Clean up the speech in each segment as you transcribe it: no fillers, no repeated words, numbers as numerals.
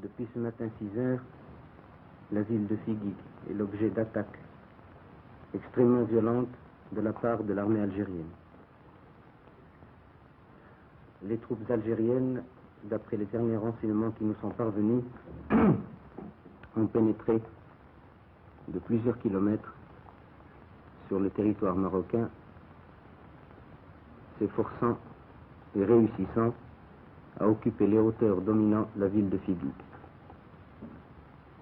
Depuis ce matin 6 heures, la ville de Figuig est l'objet d'attaques extrêmement violentes de la part de l'armée algérienne. Les troupes algériennes, d'après les derniers renseignements qui nous sont parvenus, ont pénétré de plusieurs kilomètres sur le territoire marocain, s'efforçant et réussissant à occuper les hauteurs dominant la ville de Figuig.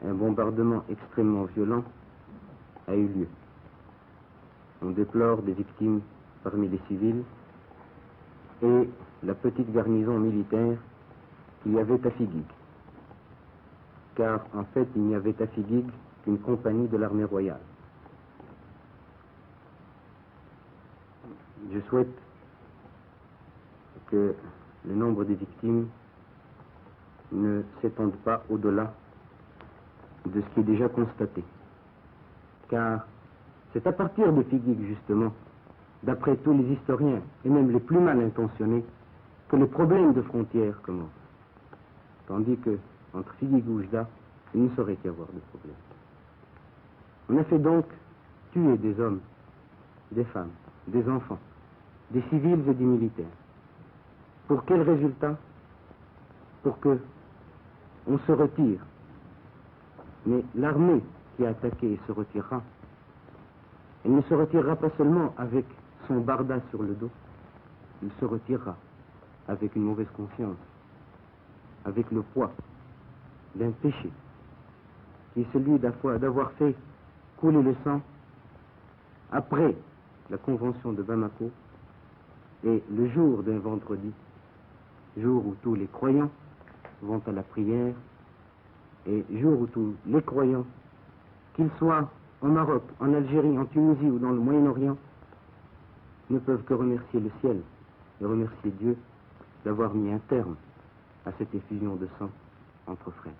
Un bombardement extrêmement violent a eu lieu. On déplore des victimes parmi les civils et la petite garnison militaire qu'il y avait à Figuig. Car en fait, il n'y avait à Figuig qu'une compagnie de l'armée royale. Je souhaite que le nombre des victimes ne s'étende pas au-delà de ce qui est déjà constaté. Car c'est à partir de Figuig, justement, d'après tous les historiens, et même les plus mal intentionnés, que les problèmes de frontières commencent. Tandis que, entre Figuig et Oujda, il ne saurait y avoir de problème. On a fait donc tuer des hommes, des femmes, des enfants, des civils et des militaires. Pour quel résultat? Pour que on se retire. Mais l'armée qui a attaqué se retirera. Elle ne se retirera pas seulement avec son barda sur le dos, il se retirera avec une mauvaise conscience, avec le poids d'un péché, qui est celui d'avoir fait couler le sang après la convention de Bamako et le jour d'un vendredi, jour où tous les croyants vont à la prière et jour où tous les croyants, qu'ils soient en Maroc, en Algérie, en Tunisie ou dans le Moyen-Orient, ne peuvent que remercier le ciel et remercier Dieu d'avoir mis un terme à cette effusion de sang entre frères.